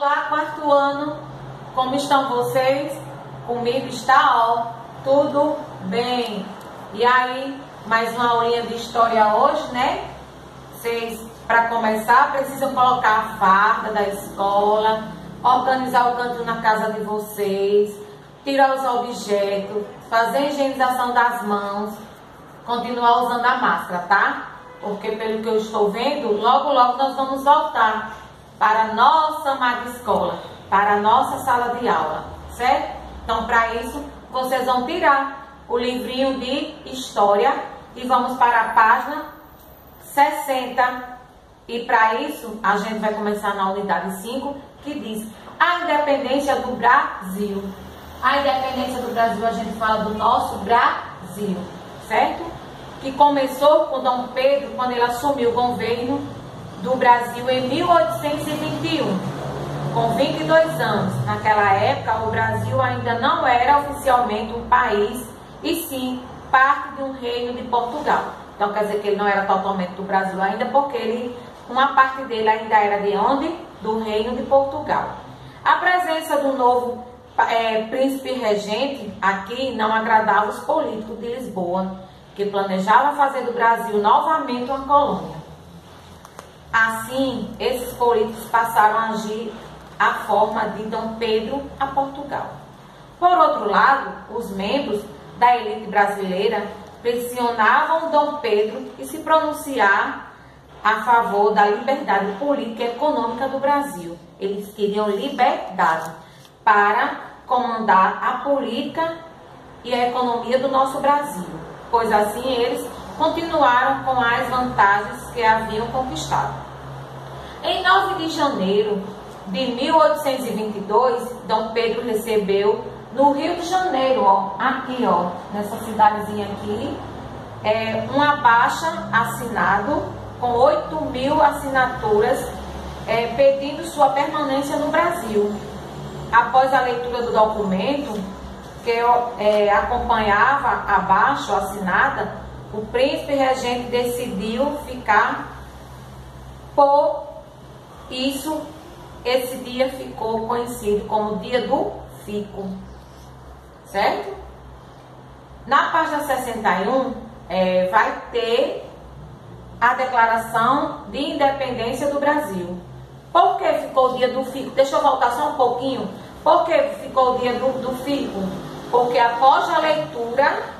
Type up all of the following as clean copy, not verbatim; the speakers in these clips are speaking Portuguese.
Olá, quarto ano, como estão vocês? Comigo está, ó, tudo bem. E aí, mais uma aulinha de história hoje, né? Vocês, para começar, precisam colocar a farda da escola, organizar o canto na casa de vocês, tirar os objetos, fazer a higienização das mãos, continuar usando a máscara, tá? Porque pelo que eu estou vendo, logo nós vamos voltar para a nossa amada escola, para a nossa sala de aula, certo? Então, para isso, vocês vão tirar o livrinho de história e vamos para a página 60. E para isso, a gente vai começar na unidade 5, que diz a independência do Brasil. A independência do Brasil, a gente fala do nosso Brasil, certo? Que começou com Dom Pedro, quando ele assumiu o governo do Brasil em 1821, com 22 anos. Naquela época, o Brasil ainda não era oficialmente um país, e sim parte de um reino de Portugal. Então, quer dizer que ele não era totalmente do Brasil ainda, porque uma parte dele ainda era de onde? Do reino de Portugal. A presença do novo príncipe regente aqui não agradava os políticos de Lisboa, que planejavam fazer do Brasil novamente uma colônia. Assim, esses políticos passaram a agir à forma de Dom Pedro a Portugal. Por outro lado, os membros da elite brasileira pressionavam Dom Pedro e se pronunciar a favor da liberdade política e econômica do Brasil. Eles queriam liberdade para comandar a política e a economia do nosso Brasil, pois assim eles continuaram com as vantagens que haviam conquistado. Em 9 de janeiro de 1822, Dom Pedro recebeu no Rio de Janeiro, ó, aqui, ó, nessa cidadezinha aqui, um abaixa assinado com 8.000 assinaturas pedindo sua permanência no Brasil. Após a leitura do documento, que acompanhava abaixo assinada, o príncipe regente decidiu ficar. Por isso, esse dia ficou conhecido como Dia do Fico, certo? Na página 61, vai ter a Declaração de Independência do Brasil. Por que ficou o Dia do Fico? Deixa eu voltar só um pouquinho. Por que ficou o Dia do Fico? Porque após a leitura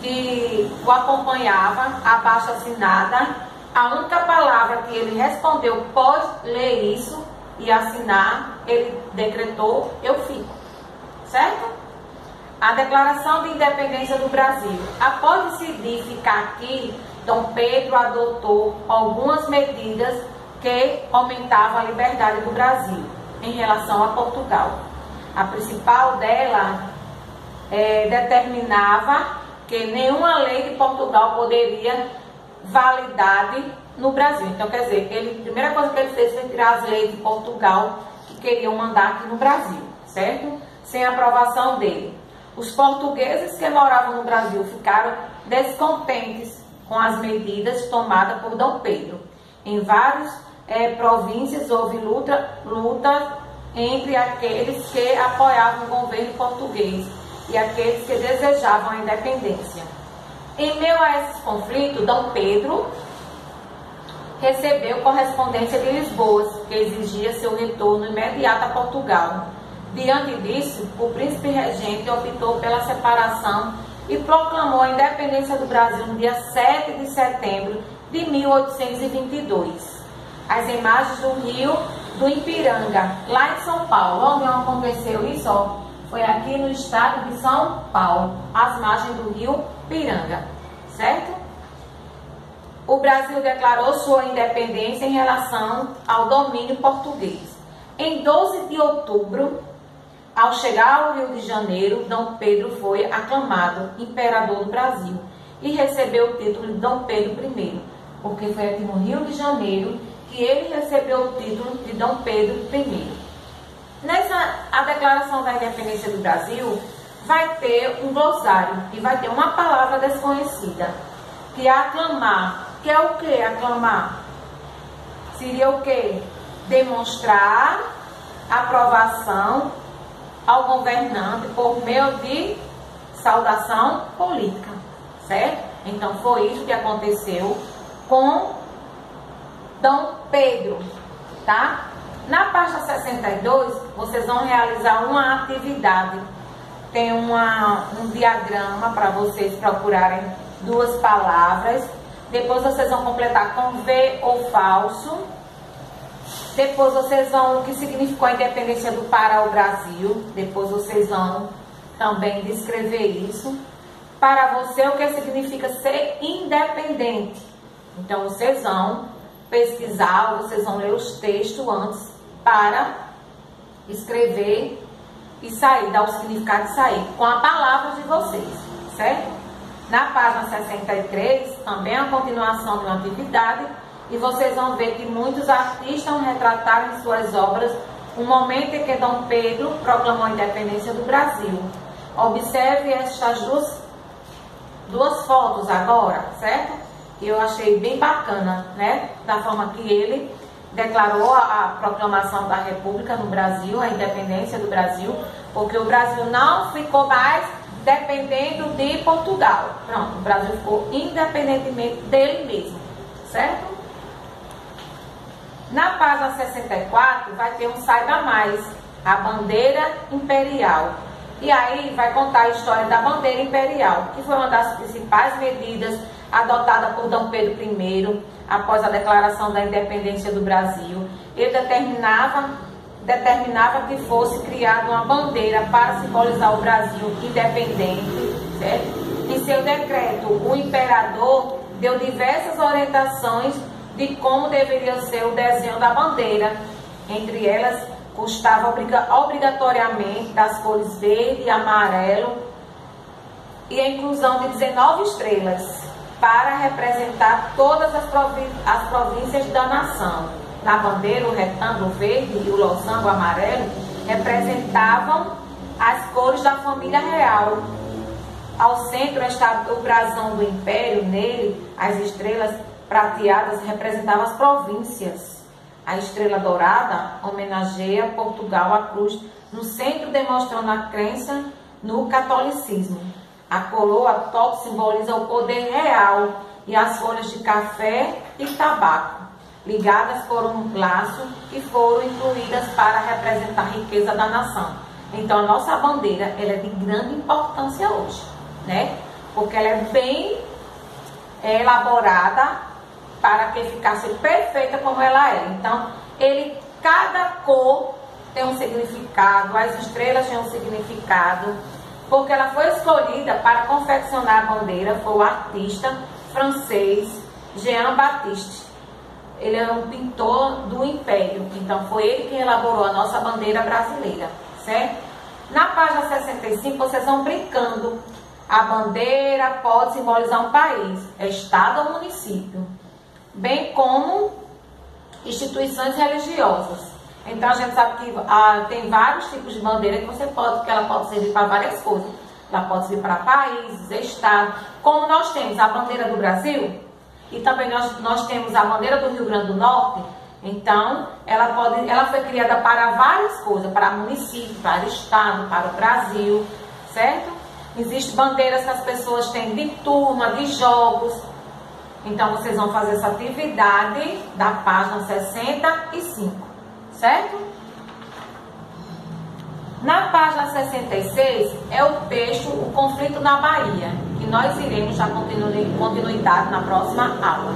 que o acompanhava, abaixo assinada, a única palavra que ele respondeu, pode ler isso e assinar, ele decretou, eu fico, certo? A Declaração de Independência do Brasil. Após decidir ficar aqui, Dom Pedro adotou algumas medidas que aumentavam a liberdade do Brasil em relação a Portugal. A principal dela determinava que nenhuma lei de Portugal poderia validade no Brasil. Então, quer dizer, a primeira coisa que ele fez foi tirar as leis de Portugal que queriam mandar aqui no Brasil, certo? Sem aprovação dele. Os portugueses que moravam no Brasil ficaram descontentes com as medidas tomadas por Dom Pedro. Em várias províncias houve luta entre aqueles que apoiavam o governo português e aqueles que desejavam a independência. Em meio a esses conflitos, Dom Pedro recebeu correspondência de Lisboa, que exigia seu retorno imediato a Portugal. Diante disso, o príncipe regente optou pela separação e proclamou a independência do Brasil no dia 7 de setembro de 1822. As imagens do rio do Ipiranga, lá em São Paulo, onde aconteceu isso, ó, foi aqui no estado de São Paulo, as margens do rio Ipiranga, certo? O Brasil declarou sua independência em relação ao domínio português. Em 12 de outubro, ao chegar ao Rio de Janeiro, Dom Pedro foi aclamado imperador do Brasil e recebeu o título de Dom Pedro I, porque foi aqui no Rio de Janeiro que ele recebeu o título de Dom Pedro I. A Declaração da Independência do Brasil vai ter um glossário e vai ter uma palavra desconhecida, que é aclamar. Que é o que aclamar? Seria o que? Demonstrar aprovação ao governante por meio de saudação política, certo? Então foi isso que aconteceu com Dom Pedro, tá? Na página 62, vocês vão realizar uma atividade. Tem um diagrama para vocês procurarem duas palavras. Depois vocês vão completar com V ou falso. Depois vocês vão, o que significou a independência do Pará ao Brasil. Depois vocês vão também descrever isso. Para você, o que significa ser independente. Então vocês vão pesquisar, vocês vão ler os textos antes para escrever e sair, dar o significado de sair com a palavra de vocês, certo? Na página 63, também é a continuação de uma atividade, e vocês vão ver que muitos artistas retrataram em suas obras o momento em que Dom Pedro proclamou a independência do Brasil. Observe estas duas fotos agora, certo? E eu achei bem bacana, né? Da forma que ele declarou a proclamação da República no Brasil, a independência do Brasil, porque o Brasil não ficou mais dependendo de Portugal. Pronto, o Brasil ficou independentemente dele mesmo, certo? Na página 64 vai ter um Saiba Mais, a bandeira imperial. E aí vai contar a história da bandeira imperial, que foi uma das principais medidas adotada por Dom Pedro I após a declaração da independência do Brasil. Ele determinava que fosse criada uma bandeira para simbolizar o Brasil independente, certo? Em seu decreto, o imperador deu diversas orientações de como deveria ser o desenho da bandeira. Entre elas, constava obrigatoriamente das cores verde e amarelo e a inclusão de 19 estrelas para representar todas as províncias da nação. Na bandeira, o retângulo verde e o losango amarelo representavam as cores da família real. Ao centro estava o brasão do império, nele as estrelas prateadas representavam as províncias. A estrela dourada homenageia Portugal, a cruz no centro, demonstrando a crença no catolicismo. A coroa top simboliza o poder real e as folhas de café e tabaco, ligadas por um laço, que foram incluídas para representar a riqueza da nação. Então a nossa bandeira ela é de grande importância hoje, né? Porque ela é bem elaborada para que ficasse perfeita como ela é. Então, cada cor tem um significado, as estrelas têm um significado, porque ela foi escolhida para confeccionar a bandeira, foi o artista francês Jean Baptiste. Ele era um pintor do Império, então foi ele quem elaborou a nossa bandeira brasileira, certo? Na página 65, vocês vão brincando. A bandeira pode simbolizar um país, estado ou município, bem como instituições religiosas. Então a gente sabe que tem vários tipos de bandeira que ela pode servir para várias coisas. Ela pode servir para países, estados, como nós temos a bandeira do Brasil e também nós temos a bandeira do Rio Grande do Norte. Então ela foi criada para várias coisas, para município, para estado, para o Brasil, certo? Existem bandeiras que as pessoas têm de turma, de jogos. Então, vocês vão fazer essa atividade da página 65, certo? Na página 66 é o texto O Conflito na Bahia, que nós iremos dar continuidade na próxima aula.